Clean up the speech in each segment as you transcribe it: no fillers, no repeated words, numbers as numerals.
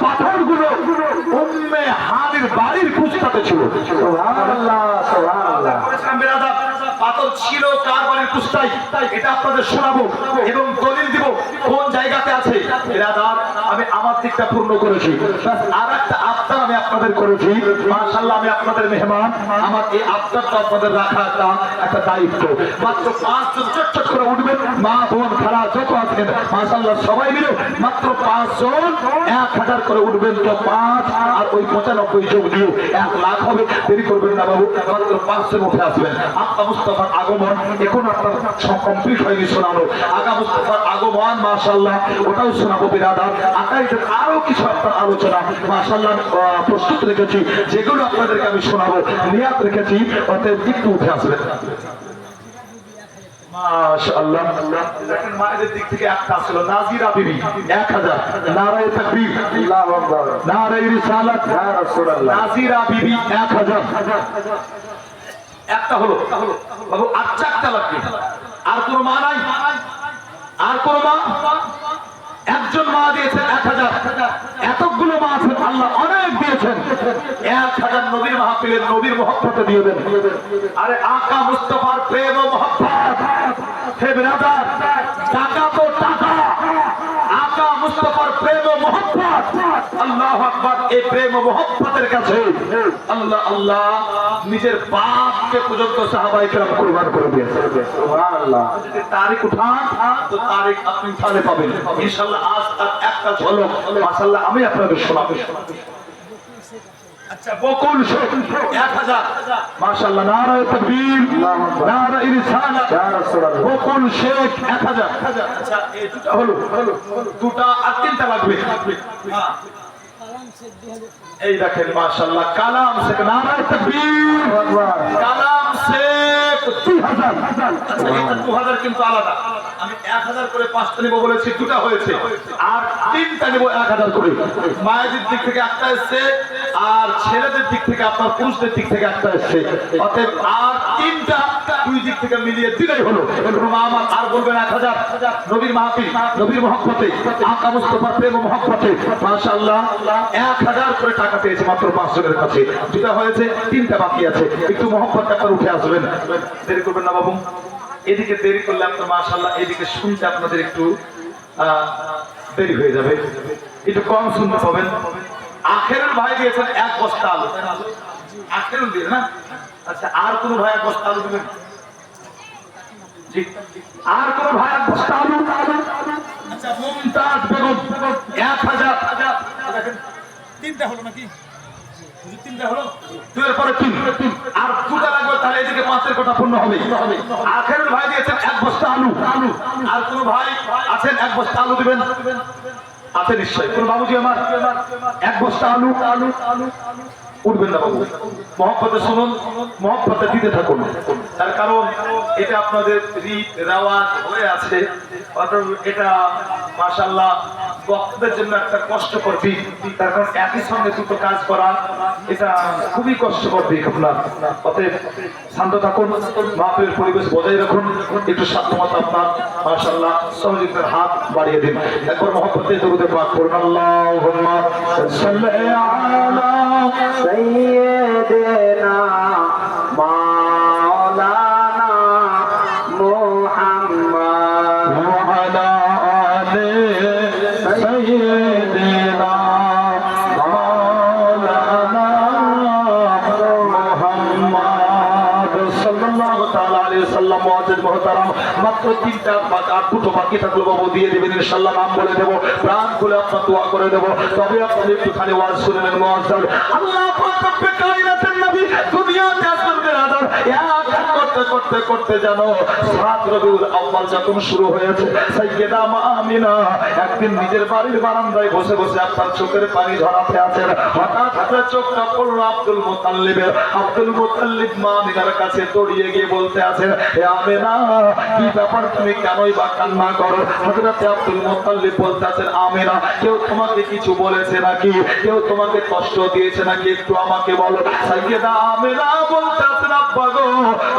পাথরগুলো উম্মে হানির বাড়ির কুস্তাতে ছিল। সুবহানাল্লাহ সুবহানাল্লাহ। পাথর ছিল কার বাড়ির কুস্তায়, এটা আপনাদের শোনাবো এবং দলিল দিব কোন জায়গাতে আছে। বিরাদার, আমি আমার দিকটা পূর্ণ করেছি, আর একটা আফতার আমি আপনাদের করেছি। মাশাআল্লাহ, আমি আপনাদের মেহমান, আমার এই আফতারটা আপনাদের রাখা একটা দায়িত্ব। মাত্র 5 জন চটচট করে উঠবেন, মা বোন খালা যত আছেন মাশাআল্লাহ সবাই মিলে মাত্র 5 জন 1000 করে উঠবেন। তো 5 আর ওই 95 যোগ দিয়ে 1 লাখ হবে। দেরি করবেন না বাবু, মাত্র 5 জন উঠে আসবেন। আত্মা মুস্তাফার আগমন এখন আপনার কমপ্লিট হয়নি শোনানো। আগা মুস্তাফার আগমন মাশাআল্লাহ ওটাও শোনাবো। বিরাদার, আকাইদের আরো কিছু আপনার আলোচনা মাশাআল্লাহ প্রস্তুত রেখেছি, যেগুলো আপনাদেরকে আমি শোনাবো, নিয়াত রেখেছি। অতএব একটু উঠে আসবেন। মাশাআল্লাহ, দেখেন মায়েদের দিক থেকে একটা আসলো নাজিরা বিবি 1000, নারায়ে তাকবীর, আল্লাহু আকবার, নারায়ে রিসালাত, ইয়া রাসূলুল্লাহ। নাজিরা বিবি 1000 একটা হলো বাবু। আর 4টা লাগবে। আর কোন মা নাই? আর কোন মা? একজন মা দিয়েছেন 1000। এতগুলো মা আছেন, আল্লাহ অনেক দিয়েছেন। 1000 নবীর মাহফিলের নবীর মহব্বতে দিয়ে দেন। আরে আকা মুস্তাফার প্রেম ও মহব্বত। হে বিরাদার, টাকা তো টাকা, আকা মুস্তাফার প্রেম ও মহব্বত। আল্লাহু আকবার। এই প্রেম ও মহব্বতের কাছে আল্লাহ আল্লাহ নিজের বাপকে পর্যন্ত সাহাবায়ে কেরাম কুরবান করে দিয়েছেন। সুবহানাল্লাহ। যদি তারিখ উঠান তো তারিখ আপনি তাহলে পাবেন ইনশাআল্লাহ। আজ তার একটা ঝলক মাশাআল্লাহ আমি আপনাদের শোনাবো। আচ্ছা, বকুল শেখ 1000 মাশাআল্লাহ, নারায়ে তাকবীর, নারায়ে রিসালাত, ইয়া রাসূলুল্লাহ। বকুল শেখ 1000। আচ্ছা, এই দুটো হলো, দুটো আর 3টা লাগবে। হ্যাঁ, এই দেখেন মাশাআল্লাহ কালাম শেখ, নারায়ে তাকবীর, কালাম শেখ 2000। আচ্ছা, এটা 2000 কিন্তু আলাদা। আমি 1000 করে 5টা নেব বলেছি, দুটো হয়েছে, আর 3টা নেব 1000 করে। মায়েদের দিক থেকে একটা এসেছে, আর ছেলেদের দিক থেকে আপনার পুরুষদের দিক থেকে একটা এসেছে। অতএব আর 3টা দুই দিক থেকে মিলিয়ে দিলেই হলো। মা আমার আর বলবেন 1000 নবীর মাহফিল, নবীর মহব্বতে, আকা মুস্তাফার প্রেম ও মহব্বতে মাশাআল্লাহ 1000 করে টাকা পেয়েছে মাত্র 5 জনের কাছে। দুটো হয়েছে, 3টা বাকি আছে। একটু মহব্বত আপনার উঠে আসবেন, দেরি করবেন না বাবু। এদিকে দেরি করলে আপনার মাশাআল্লাহ এদিকে শুনতে আপনাদের একটু দেরি হয়ে যাবে, একটু কম শুনতে পাবেন। আখেরুল ভাই দিয়েছেন 1 বস্তা আলু। আখেরুল দিয়ে না? আচ্ছা, আর কোন ভাই 1 বস্তা আলু দিবেন? জি, আর কোন ভাই 1 বস্তা আলু? আচ্ছা, মুমতাজ বেগম 1000। দেখেন 3টা হলো নাকি? 3টা হলো, 2 এর পরে 3 আর 2টা লাগবে, তাহলে এদিকে 5 এর কথা পূর্ণ হবে। আখেরুল ভাই দিয়েছেন 1 বস্তা আলু। আর কোন ভাই আছেন 1 বস্তা আলু দিবেন? আছে নিশ্চয়। কোন বাবুজি আমার 1 বস্তা আলু? উঠবেন না বাবু, মহব্বতে শুনুন, মহব্বতে দিতে থাকুন। তার কারণ এটা আপনাদের রীত রেওয়াজ হয়ে আছে। এটা মাশাআল্লাহ বক্তাদের জন্য একটা কষ্টকর দিক। তার কারণ একই সঙ্গে দুটো কাজ করা এটা খুবই কষ্টকর দিক আপনার। অতএব শান্ত থাকুন, মাহফিলের পরিবেশ বজায় রাখুন, একটু সাধ্যমতো আপনার মাশাআল্লাহ সহযোগিতার হাত বাড়িয়ে দিন। একবার মহব্বতে দরুদে পাক করুন। আল্লাহুম্মা সাল্লি আলা সাইয়্যিদিনা মাওলানা মুহাম্মদ ওয়া আলা আলি সাইয়্যিদিনা মাওলানা মুহাম্মদ সাল্লাল্লাহু তাআলা আলাইহি ওয়াসাল্লাম। মুআজ্জিজ মুহতারাম, মাত্র 3টা আর 2টো বাকি থাকলো বাবু, দিয়ে দেবেন ইনশাআল্লাহ। নাম বলে দেব, প্রাণ খুলে আপনার দোয়া করে দেব। তবে আপনি একটুখানি ওয়াজ শুনলেন। মুআজ্জিজ আল্লাহ পাক রব্বে কায়নাতের নবী দুনিয়াতে আসবেন বেরাদার, এক করতে করতে করতে জানো 7 রবিউল আউয়াল যখন শুরু হয়েছে, সাইয়্যিদা মা আমিনা একদিন নিজের বাড়ির বারান্দায় বসে বসে আপনার চোখের পানি ঝরাতে আছেন। হঠাৎ হাতে চোখটা পড়লো আব্দুল মুতাল্লিবের। আব্দুল মুতাল্লিব মা আমিনার কাছে দৌড়িয়ে গিয়ে বলতে আছেন, হে আমিনা, কি ব্যাপার, তুমি কেনই বা কান্না করো? হযরত আব্দুল মুতাল্লিব বলতে আছেন, আমিনা, কেউ তোমাকে কিছু বলেছে নাকি? কেউ তোমাকে কষ্ট দিয়েছে নাকি? একটু আমাকে বলো। সাইয়্যিদা আমিনা বলতে আছেন, আব্বা গো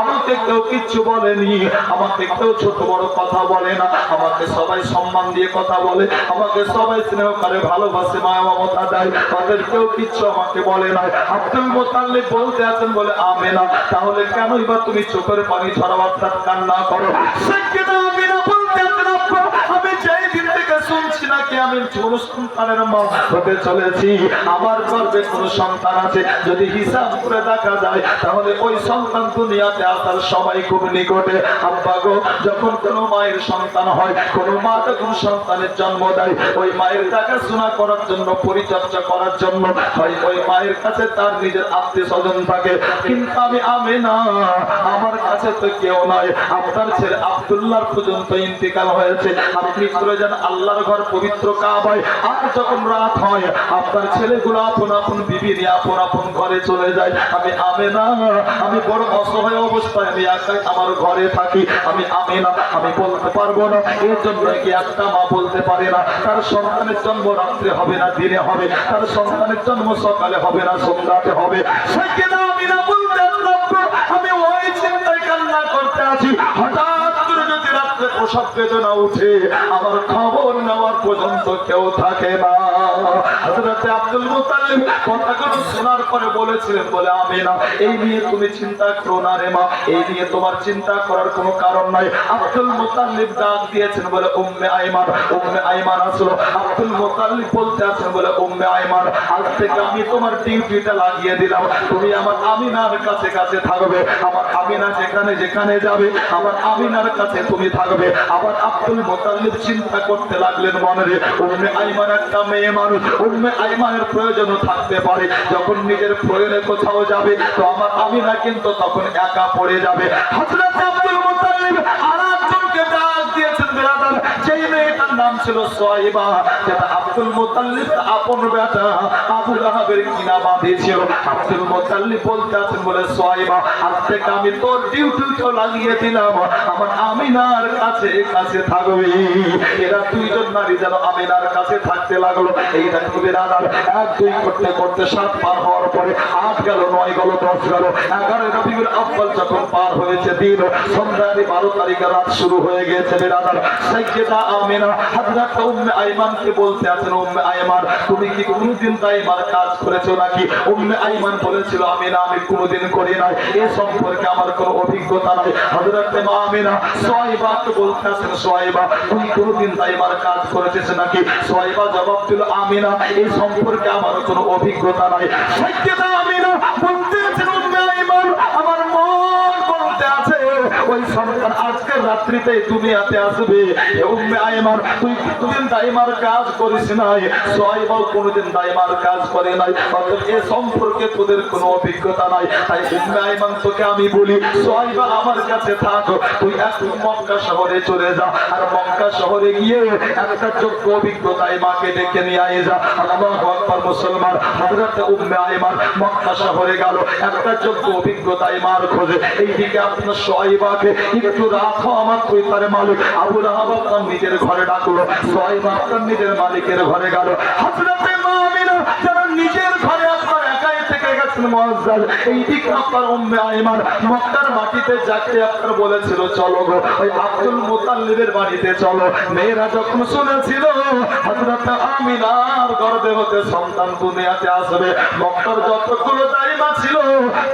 আমাকে কেউ কিচ্ছু বলেনি, আমাকে কেউ ছোট বড় কথা বলে না, আমাকে সবাই সম্মান দিয়ে কথা বলে, আমাকে সবাই স্নেহ করে ভালোবাসে, মায়া মমতা দেয়, তাদের কেউ কিচ্ছু আমাকে বলে না। আব্দুল মুতাল্লিব বলতে আছেন বলে আমেনা তাহলে কেনই বা তুমি চোখের পানি ছড়াও অর্থাৎ কান্না করো? সাইয়েদা আমিনা বলতে আছেন আব্বা আমি যেই দিন থেকে শুনছি নাকি আমি কোনো সন্তানের মা হতে চলেছি, আমার গর্ভে কোনো সন্তান আছে, যদি হিসাব করে দেখা যায় তাহলে ওই সন্তান দুনিয়াতে আসার সময় খুব নিকটে। আব্বা গো যখন কোনো মায়ের সন্তান হয়, কোনো মা যখন সন্তানের জন্ম দেয়, ওই মায়ের দেখাশোনা করার জন্য পরিচর্যা করার জন্য হয় ওই মায়ের কাছে তার নিজের আত্মীয় স্বজন থাকে, কিন্তু আমি আমেনা আমার কাছে তো কেউ নয়। আপনার ছেলে আব্দুল্লাহর পর্যন্ত ইন্তেকাল হয়েছে, আপনি চলে যান আল্লাহর ঘর পবিত্র কাবায়, আর যখন রাত হয় আপনার ছেলেগুলো আপন আপন বিবি নিয়ে আপন আপন ঘরে চলে যায়, আমি আমেনা আমি বড় অসহায় অবস্থায় আমি একাই আমার ঘরে থাকি, আমি আমেনা আমি বলতে পারবো না। এর জন্য কি একটা মা বলতে পারে না তার সন্তানের জন্ম রাত্রে হবে না দিনে হবে, তার সন্তানের জন্ম সকালে হবে না সন্ধ্যাতে হবে? সাইয়েদা আমিনা বলতে আমি ওই চিন্তায় কান্না করতে আছি, হঠাৎ করে যদি রাত্রে প্রসব বেদনা উঠে আমার খবর নেওয়ার পর্যন্ত কেউ থাকে না। হযরত আব্দুল মুতাল্লিব কথাগুলো শোনার পরে বলেছিলেন বলে আমিনা এই নিয়ে তুমি চিন্তা করো না রে মা, এই নিয়ে তোমার চিন্তা করার কোনো কারণ নাই। আব্দুল মুতাল্লিব ডাক দিয়েছেন বলে উম্মে আইমান, উম্মে আইমান আসলো। আব্দুল মুতাল্লিব বলতে আছেন বলে উম্মে আইমান আজ থেকে আমি তোমার ডিউটিটা লাগিয়ে দিলাম, তুমি আমার আমিনার কাছে কাছে থাকবে, আমার আমিনা যেখানে যেখানে যাবে আমার আমিনার কাছে তুমি থাকবে। আবার আব্দুল মুতাল্লিব চিন্তা করতে লাগলেন মনে রে উম্মে আইমান একটা মেয়ে মানুষ, উম্মে আইমানের প্রয়োজনও থাকতে পারে, যখন নিজের প্রয়োজনে কোথাও যাবে তো আমার আমিনা কিন্তু তখন একা পড়ে যাবে। হযরত আব্দুল মুতাল্লিব আরেকজনকে ডাক দিয়েছেন বেরাদার, যেই মেয়েটার নাম ছিল সুয়াইবা, যেটা আব্দুল মুতাল্লিব আপন বেটা আবু লাহাবের কিনা বাঁধে ছিল। আব্দুল মুতাল্লিব বলতে আছেন বলে সুয়াইবা আজ থেকে আমি তোর ডিউটিটা লাগিয়ে দিলাম, আমার আমিনার কাছে কাছে থাকবে। এরা দুইজন নারী যেন আমিনার কাছে থাকতে লাগলো। এই দেখো বেরাদার 1 2 করতে করতে 7 পার হওয়ার পরে 8 গেল 9 গেল 10 গেল 11 রবিউল আউয়াল যখন পার হয়েছে দিন, সন্ধ্যার 12 তারিখে রাত শুরু হয়ে গেছে বেরাদার। সাইয়েদা আমিনা হযরত উম্মে আইমানকে বলতে আছেন উম্মে আইমান তুমি কি কোনোদিন দাইমার কাজ করেছো নাকি? উম্মে আইমান বলেছিল আমিনা আমি কোনোদিন করি নাই, এই সম্পর্কে আমার কোনো অভিজ্ঞতা নাই। হযরত মা আমিনা সুয়াইবাকে বলতে আছেন সুয়াইবা তুমি কোনোদিন দাইমার কাজ করেছিস নাকি? সুয়াইবা জবাব দিল আমিনা এই সম্পর্কে আমার কোনো অভিজ্ঞতা নাই। সাইয়েদা আমিনা বলতে আছেন উম্মে আইমান আমার মন বলতে আছে ওই সন্তান আজকের রাত্রিতে দুনিয়াতে আসবে। উম্মে আইমান তুই কোনোদিন দাইমার কাজ করিস নাই, সুয়াইবাও কোনোদিন দাইমার কাজ করে নাই, অতএব এ সম্পর্কে তোদের কোনো অভিজ্ঞতা নাই। তাই উম্মে আইমান তোকে আমি বলি সুয়াইবা আমার কাছে থাক, তুই এখন মক্কা শহরে চলে যা, আর মক্কা শহরে গিয়ে একটা যোগ্য অভিজ্ঞতায় মাকে ডেকে নিয়ে আয় যা। আল্লাহু আকবার মুসলমান। হযরত উম্মে আইমান মক্কা শহরে গেল একটা যোগ্য অভিজ্ঞতায় মার খোঁজে। এইদিকে আপনার সুয়াইবাকে একটু রাত হওয়া মাত্রই তার মালিক আবু লাহাব তার নিজের ঘরে ডাকলো, সুয়াইবা তার নিজের মালিকের ঘরে গেল। হযরত মা আমিনা যারা নিজের ঘরে আপনার একাই থেকে গেছেন মুআজ্জাল, এইদিকে আপনার উম্মে আইমান মক্কার মাটিতে যাকে আপনার বলেছিল চলো গো ওই আব্দুল মুতাল্লিবের বাড়িতে চলো। মেয়েরা যখন শুনেছিল হযরত আমিনার গর্ভে হতে সন্তান দুনিয়াতে আসবে, মক্কার যতগুলো দাইমা ছিল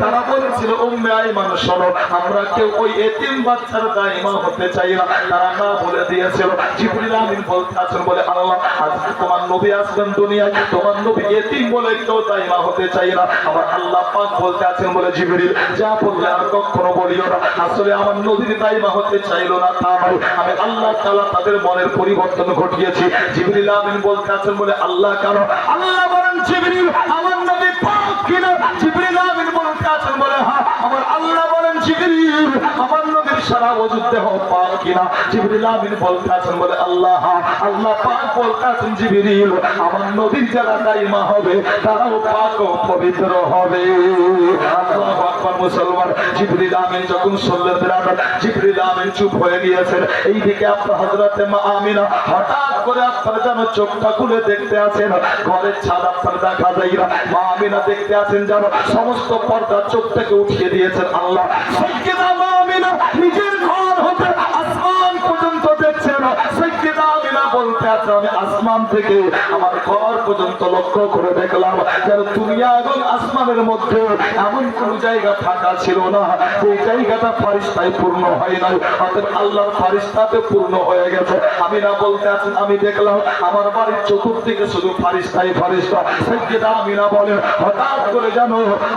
তারা বলেছিল উম্মে আইমান শোনো আমরা কেউ ওই এতিম বাচ্চার দাইমা হতে চাই না, তারা না বলে দিয়েছিল। জিবরিল আমিন বলতে আছেন বলে আল্লাহ আজকে তোমার নবী আসবেন দুনিয়ায়, তোমার নবী এতিম বলে কেউ দাইমা হতে চাই না। আমার আল্লাহ পাক বলতে আছেন বলে জিবরিল যা বললে আর কখনো বলিও না, আসলে আমার নবীর দাইমা হতে চাইলো না তা নয়, আমি আল্লাহ তাআলা তাদের মনের পরিবর্তন ঘটিয়েছি। জিবরিল আমিন বলতে আছেন বলে আল্লাহ কেন? আল্লাহ বলেন জিবরিল আমার নবী পাক কিনা? জিবরিল আমিন বলতে আছেন বলে হ্যাঁ। আমার আল্লাহ বলেন জিবরিল আমার নবী সারা ওজুদ দেহ পাক কিনা? জিবরিল আমিন বলতে আছেন বলে আল্লাহ আল্লাহ পাক বলতে আছেন জিবরিল আমার নবীর যারা দাইমা হবে তারাও পাক ও পবিত্র হবে। আল্লাহু আকবার। মুসলমান জিবরিল আমিন যখন শুনলেন বিরাদর জিবরিল আমিন চুপ হয়ে গিয়েছেন। এইদিকে আপনার হযরতে মা আমিনা হঠাৎ করে আপনারা যেন চোখটা খুলে দেখতে আছেন ঘরের ছাদ আপনার দেখা যায় না। মা আমিনা দেখতে আছেন যেন সমস্ত পর্দা চোখ থেকে উঠিয়ে দিয়েছেন। আল্লাহ সাইয়্যিদা মা আমিনা নিজের ঘর হতে আসমান পর্যন্ত দেখছেন। সাইয়্যিদা আমিনা বলতে আছেন আমি আসমান থেকে আমার ঘর পর্যন্ত লক্ষ্য করে দেখলাম যেন দুনিয়া এবং আসমানের মধ্যে এমন কোন জায়গা ফাঁকা ছিল না যে জায়গাটা ফারিস্তায় পূর্ণ হয় নাই। অর্থাৎ আল্লাহর ফারিস্তাতে পূর্ণ হয়ে গেছে। আমিনা বলতে আছেন আমি দেখলাম আমার বাড়ির চতুর্দিকে শুধু ফারিস্তাই ফারিস্তা। সাইয়্যিদা আমিনা বলেন হঠাৎ করে যেন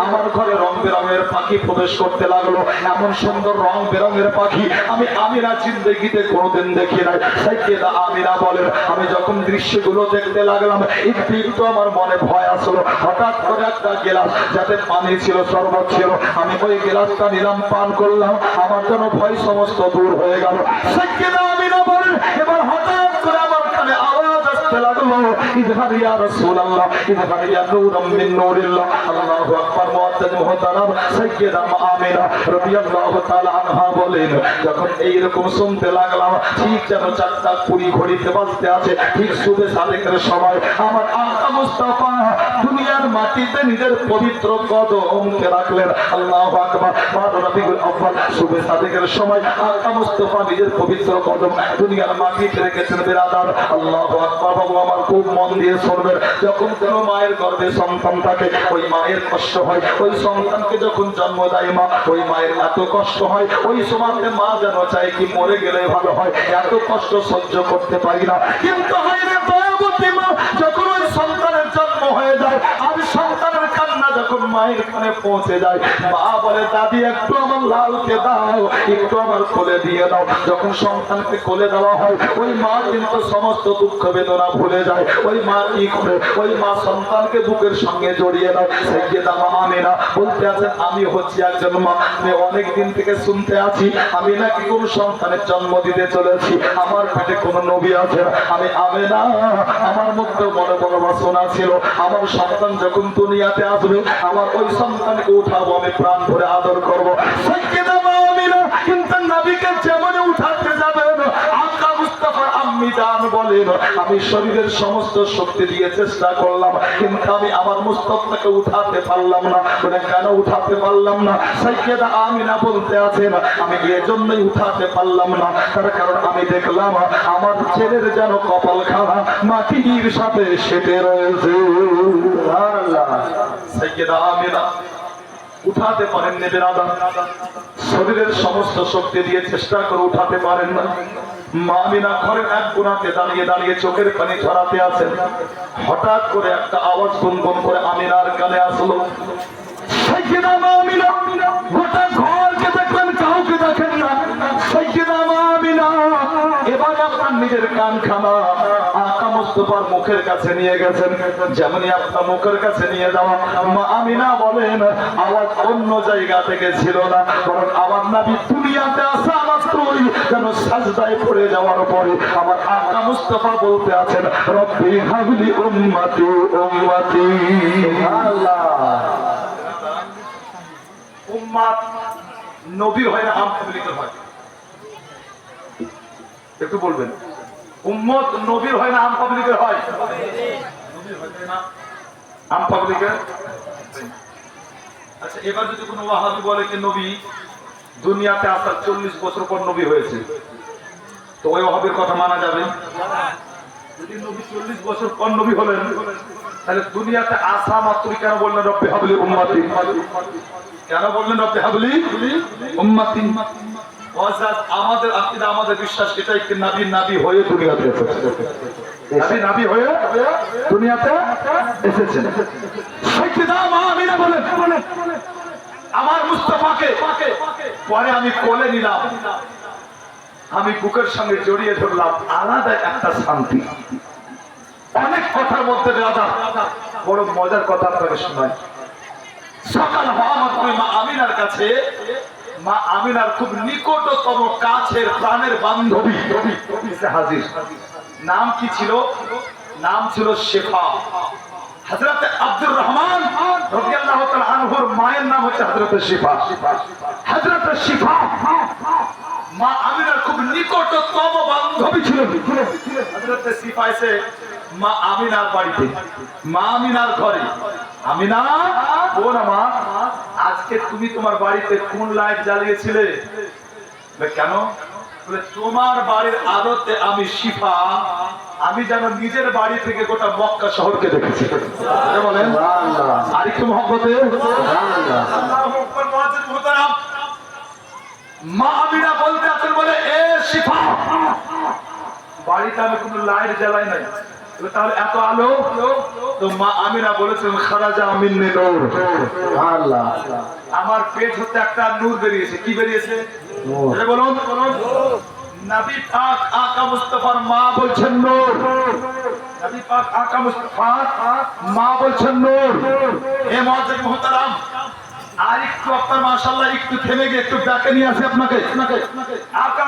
আমার ঘরে রং বেরঙের পাখি প্রবেশ করতে লাগলো। এমন সুন্দর রং বেরঙের পাখি আমি আমিনা জিন্দেগিতে কোনোদিন দেখি নাই। সাইয়্যিদা আমিনা বলেন আমি যখন দৃশ্যগুলো দেখতে লাগলাম একটু একটু আমার মনে ভয় আসলো। হঠাৎ করে একটা গ্লাস যাতে পানি ছিল শরবত ছিল আমি ওই গ্লাসটা নিলাম পান করলাম আমার যেন ভয় সমস্ত দূর হয়ে গেল। সাইয়্যিদা আমিনা বলেন এবার হঠাৎ করে আমার কানে আওয়াজ আসতে লাগলো ইযহার ইয়া রাসূলুল্লাহ ইযহার ইয়া নূরাম মিন নূরিল্লাহ। আল্লাহু আকবার। মুআজ্জাজ মুহতারাম সাইয়্যিদা আমিনা রাদিয়াল্লাহু তাআলা আনহা বলেন যখন এই রকম শুনতে লাগলাম ঠিক যেন 4:20 ঘড়িতে বাজতে আছে ঠিক সুবে সাদেকের সময় আমার আকা মুস্তাফা দুনিয়ার মাটিতে নিজের পবিত্র কদমকে রাখলেন। আল্লাহু আকবার। 12 রবিউল আউয়াল সুবে সাদেকের সময় আকা মুস্তাফা নিজের পবিত্র কদম দুনিয়ার মাটিতে রেখেছেন। বিরাদার আল্লাহু আকবার। বাবু আমার খুব মন দিয়ে শুনবেন যখন কোনো মায়ের গর্ভে সন্তান থাকে ওই মায়ের কষ্ট হয়। ওই সন্তানকে যখন জন্ম দেয় মা ওই মায়ের এত কষ্ট হয় ওই সময়তে মা যেন চায় কি মরে গেলে ভালো হয় এত কষ্ট সহ্য করতে পারি না। কিন্তু হয় রে দয়াবতী মা যখন ওই সন্তানের জন্ম হয়ে যায় আর সন্তানের কান্না যখন মায়ের কানে পৌঁছে যায় মা বলে দাদি একটু আমার লালকে দাও একটু আমার কোলে দিয়ে দাও। যখন সন্তানকে কোলে দেওয়া হয় ওই মা কিন্তু সমস্ত দুঃখ বেদনা ভুলে যায়। ওই মা কি করে ওই মা সন্তানকে বুকের সঙ্গে জড়িয়ে দাও। সাইয়্যিদা মা আমিনা বলতে আছেন আমি হচ্ছি একজন মা আমি অনেক দিন থেকে শুনতে আছি আমি নাকি কোন সন্তানের জন্ম দিতে চলেছি আমার পেটে কোন নবী আছে আমি আমিনা আমার মধ্যে বড় বড় বাসনা ছিল আমার সন্তান যখন দুনিয়াতে আসবে আমার ওই সন্তানকে উঠাবো আমি প্রাণ ভরে আদর করবো। সাইয়্যিদা মা আমিনা কিন্তু নবীকে যেমন উঠাতে যাবেন আকা মুস্তাফা আম্মি জান বলেন আমি শরীরের সমস্ত শক্তি দিয়ে চেষ্টা করলাম কিন্তু আমি আমার মুস্তাফাকে উঠাতে পারলাম না। বলে কেন উঠাতে পারলাম না? সাইয়্যিদা আমিনা বলতে আছেন আমি এজন্যই উঠাতে পারলাম না তার কারণ আমি দেখলাম আমার ছেলের যেন কপাল খানা মাটির সাথে সেটে রয়েছে। সুবহানাল্লাহ। সাইয়্যিদা আমিনা উঠাতে পারেন না। বিরাদার শরীরের সমস্ত শক্তি দিয়ে চেষ্টা করে উঠাতে পারেন না। মা আমিনা ঘরের এক কোণাতে দাঁড়িয়ে দাঁড়িয়ে চোখের পানি ঝরাতে আছেন। হঠাৎ করে একটা আওয়াজ গুনগুন করে আমিনার কানে আসলো। সাইয়্যিদা মা আমিনা গোটা ঘরকে দেখলেন কাউকে দেখেন না। সাইয়্যিদা মা আমিনা এবার আপনার নিজের কানখানা আকা মুস্তাফার মুখের কাছে নিয়ে গেছেন। যেমনই আপনার মুখের কাছে নিয়ে যাওয়া মা আমিনা বলেন আওয়াজ অন্য জায়গা থেকে ছিল না বরং আমার নবী দুনিয়াতে আসা মাত্রই যেন সাজদায় পড়ে যাওয়ার পরে আমার আকা মুস্তাফা বলতে আছেন রব্বি হাবলি উম্মতি উম্মতি। আল্লাহ উম্মত নবী হয় না আম পাবলিকের হয় একটু বলবেন। উম্মত নবীর হয় না আম পাবলিকের হয়? নবীর হয় না আম পাবলিকের। আচ্ছা এবার যদি কোনো ওয়াহাবি বলে যে নবী দুনিয়াতে আসার 40 বছর পর নবী হয়েছে তো ওই ওয়াহাবির কথা মানা যাবে? যদি নবী 40 বছর পর নবী হলেন তাহলে দুনিয়াতে আসা মাত্রই কেন বললেন রব্বি হাবলি উম্মতি? কেন বললেন রব্বি হাবলি উম্মতি? আমাদের আকীদা আমাদের বিশ্বাস এটাই কি নবী নবী হয়ে দুনিয়াতে এসেছেন। নবী নবী হয়ে দুনিয়াতে এসেছেন। সাইয়্যিদা মা আমিনা বলেন আমার মুস্তাফাকে পরে আমি কোলে নিলাম আমি বুকের সঙ্গে জড়িয়ে ধরলাম আলাদা একটা শান্তি। অনেক কথার মধ্যে রাজা বড় মজার কথা আপনাকে শোনাই। সকাল হওয়া মাত্রই মা আমিনার কাছে মা আমিনার খুব নিকটতম কাছের প্রাণের বান্ধবী এসে হাজির। নাম কি ছিল? নাম ছিল শেফা। হযরত আব্দুর রহমান রাদিয়াল্লাহু তাআলা আনহুর মায়ের নাম হচ্ছে হযরত শিফা। হযরত শিফা মা আমিনার খুব নিকটতম বান্ধবী ছিলেন। হযরত শিফা এসে মা আমিনার বাড়িতে, মা আমিনার ঘরে, আমিনা বোন আমার, আজকে তুমি তোমার বাড়িতে কোন লাইট জ্বালিয়েছিলে? কেন? বলে তোমার বাড়ির আলোতে আমি শিফা, আমি যেন নিজের বাড়ি থেকে গোটা মক্কা শহরকে দেখেছি। বলেন আর একটু মহব্বতে মা আমিনা বলতে আছেন, বলে এ শিফা, বাড়িতে আমি কোনো লাইট জ্বালাই নাই, তাহলে এত আলো? তো মা আমিনা বলেছেন খারাজা মিন নূর, আল্লাহ আমার পেট হতে একটা নূর বেরিয়েছে। কি বেরিয়েছে? বলুন। নবী পাক আকা মুস্তাফার মা বলছেন নূর, নবী পাক আকা মুস্তাফার মা বলছেন নূর। এ মুআজ্জিন মুহতারাম, আর একটু আপনার মাশাআল্লাহ একটু থেমে গিয়ে একটু ব্যাকে নিয়ে আসি আপনাকে। আকা